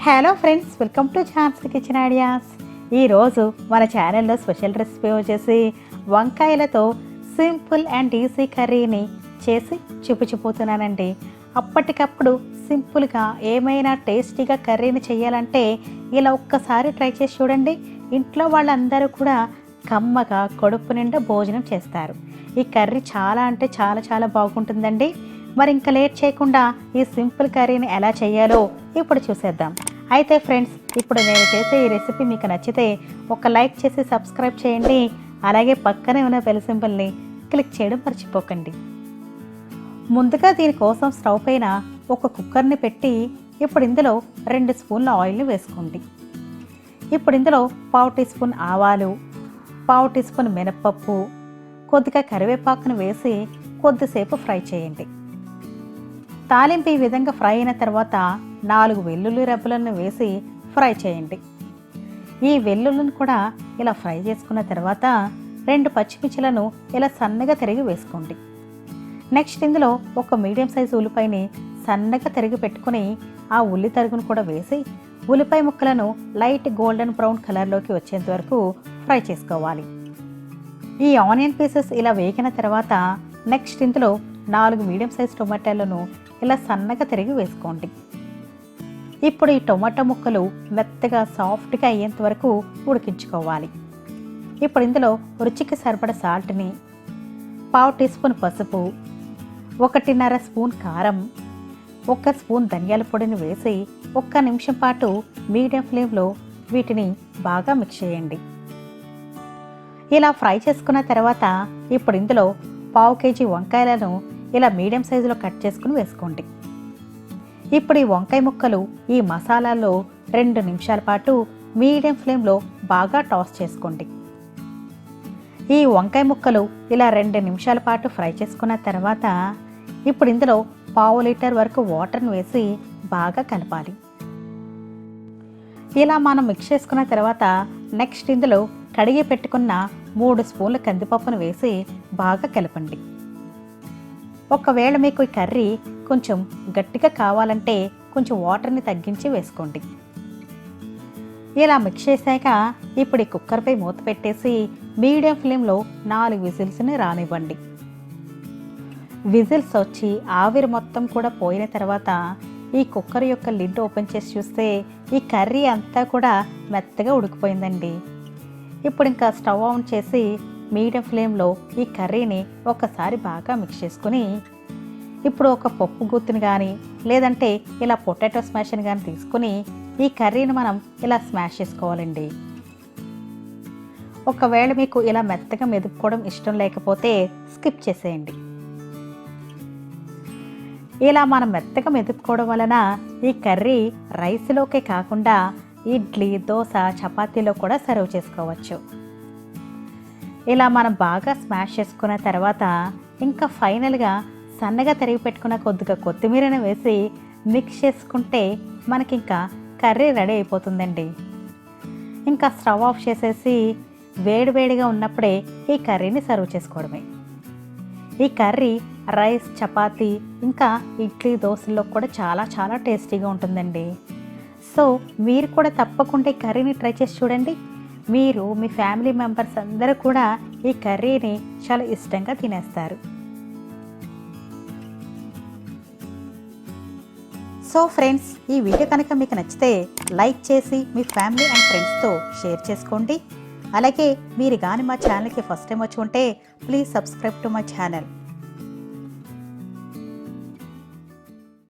Hello friends, welcome to ఛాన్సీ kitchen ideas. ఈరోజు మన ఛానల్లో స్పెషల్ రెసిపీ వచ్చేసి వంకాయలతో సింపుల్ అండ్ ఈజీ కర్రీని చేసి చూపించబోతున్నానండి. అప్పటికప్పుడు సింపుల్గా ఏమైనా టేస్టీగా కర్రీని చేయాలంటే ఇలా ఒక్కసారి ట్రై చేసి చూడండి. ఇంట్లో వాళ్ళందరూ కూడా కమ్మగా కడుపు నిండా భోజనం చేస్తారు. ఈ కర్రీ చాలా అంటే చాలా చాలా బాగుంటుందండి. మరి ఇంకా లేట్ చేయకుండా ఈ సింపుల్ కర్రీని ఎలా చేయాలో ఇప్పుడు చూసేద్దాం. అయితే ఫ్రెండ్స్, ఇప్పుడు నేను చేసే ఈ రెసిపీ మీకు నచ్చితే ఒక లైక్ చేసి సబ్స్క్రైబ్ చేయండి. అలాగే పక్కనే ఉన్న బెల్ సింబల్ని క్లిక్ చేయడం మర్చిపోకండి. ముందుగా దీనికోసం స్టవ్ పైన ఒక కుక్కర్ని పెట్టి ఇప్పుడు ఇందులో 2 స్పూన్ల ఆయిల్ని వేసుకోండి. ఇప్పుడు ఇందులో 1/2 టీ స్పూన్ ఆవాలు, 1/2 టీ స్పూన్ మినప్పప్పు, కొద్దిగా కరివేపాకును వేసి కొద్దిసేపు ఫ్రై చేయండి. తాలింపు ఈ విధంగా ఫ్రై అయిన తర్వాత 4 వెల్లుల్లి రెబ్బలను వేసి ఫ్రై చేయండి. ఈ వెల్లుల్లిని కూడా ఇలా ఫ్రై చేసుకున్న తర్వాత 2 పచ్చిమిర్చిలను ఇలా సన్నగా తరిగి వేసుకోండి. నెక్స్ట్ ఇందులో ఒక మీడియం సైజు ఉల్లిపాయని సన్నగా తరిగి పెట్టుకుని ఆ ఉల్లి తరుగును కూడా వేసి ఉల్లిపాయ ముక్కలను లైట్ గోల్డెన్ బ్రౌన్ కలర్లోకి వచ్చేంత వరకు ఫ్రై చేసుకోవాలి. ఈ ఆనియన్ పీసెస్ ఇలా వేగిన తర్వాత నెక్స్ట్ ఇందులో 4 మీడియం సైజ్ టొమాటోలను ఇలా సన్నగా తరిగి వేసుకోండి. ఇప్పుడు ఈ టొమాటో ముక్కలు మెత్తగా సాఫ్ట్గా అయ్యేంత వరకు ఉడికించుకోవాలి. ఇప్పుడు ఇందులో రుచికి సరిపడ సాల్ట్ని, 1/2 టీ స్పూన్ పసుపు, 1.5 స్పూన్ కారం, 1 స్పూన్ ధనియాల పొడిని వేసి 1 నిమిషం పాటు మీడియం ఫ్లేమ్లో వీటిని బాగా మిక్స్ చేయండి. ఇలా ఫ్రై చేసుకున్న తర్వాత ఇప్పుడు ఇందులో 1/2 కేజీ వంకాయలను ఇలా మీడియం సైజులో కట్ చేసుకుని వేసుకోండి. ఇప్పుడు ఈ వంకాయ ముక్కలు ఈ మసాలాలో 2 నిమిషాల పాటు మీడియం ఫ్లేమ్లో బాగా టాస్ చేసుకోండి. ఈ వంకాయ ముక్కలు ఇలా 2 నిమిషాల పాటు ఫ్రై చేసుకున్న తర్వాత ఇప్పుడు ఇందులో 1/2 లీటర్ వరకు వాటర్ని వేసి బాగా కలపాలి. ఇలా మనం మిక్స్ చేసుకున్న తర్వాత నెక్స్ట్ ఇందులో కడిగి పెట్టుకున్న 3 స్పూన్ల కందిపప్పును వేసి బాగా కలపండి. ఒకవేళ మీకు ఈ కర్రీ కొంచెం గట్టిగా కావాలంటే కొంచెం వాటర్ని తగ్గించి వేసుకోండి. ఇలా మిక్స్ చేశాక ఇప్పుడు ఈ కుక్కర్పై మూత పెట్టేసి మీడియం ఫ్లేమ్లో 4 విజిల్స్ని రానివ్వండి. విజిల్స్ వచ్చి ఆవిరి మొత్తం కూడా పోయిన తర్వాత ఈ కుక్కర్ యొక్క లిడ్ ఓపెన్ చేసి చూస్తే ఈ కర్రీ అంతా కూడా మెత్తగా ఉడికిపోయిందండి. ఇప్పుడు ఇంకా స్టవ్ ఆన్ చేసి మీడియం ఫ్లేమ్లో ఈ కర్రీని ఒకసారి బాగా మిక్స్ చేసుకుని ఇప్పుడు ఒక పప్పు గుత్తిని కానీ లేదంటే ఇలా పొటాటో స్మాష్ని కానీ తీసుకుని ఈ కర్రీని మనం ఇలా స్మాష్ చేసుకోవాలండి. ఒకవేళ మీకు ఇలా మెత్తగా మెదుపుకోవడం ఇష్టం లేకపోతే స్కిప్ చేసేయండి. ఇలా మనం మెత్తగా మెదుపుకోవడం వలన ఈ కర్రీ రైస్లోకే కాకుండా ఇడ్లీ, దోశ, చపాతీలో కూడా సర్వ్ చేసుకోవచ్చు. ఇలా మనం బాగా స్మాష్ చేసుకున్న తర్వాత ఇంకా ఫైనల్గా సన్నగా తరిగి పెట్టుకున్న కొద్దిగా కొత్తిమీరను వేసి మిక్స్ చేసుకుంటే మనకి ఇంకా కర్రీ రెడీ అయిపోతుందండి. ఇంకా స్టవ్ ఆఫ్ చేసేసి వేడివేడిగా ఉన్నప్పుడే ఈ కర్రీని సర్వ్ చేసుకోవడమే. ఈ కర్రీ రైస్, చపాతీ ఇంకా ఇడ్లీ, దోశల్లో కూడా చాలా చాలా టేస్టీగా ఉంటుందండి. సో మీరు కూడా తప్పకుండా ఈ కర్రీని ట్రై చేసి చూడండి. మీరు మీ ఫ్యామిలీ మెంబర్స్ అందరూ కూడా ఈ కర్రీని చాలా ఇష్టంగా తినేస్తారు. సో ఫ్రెండ్స్, ఈ వీడియో కనుక మీకు నచ్చితే లైక్ చేసి మీ ఫ్యామిలీ అండ్ ఫ్రెండ్స్తో షేర్ చేసుకోండి. అలాగే మీరు కానీ మా ఛానల్కి ఫస్ట్ టైం వచ్చి ఉంటే please subscribe to my channel.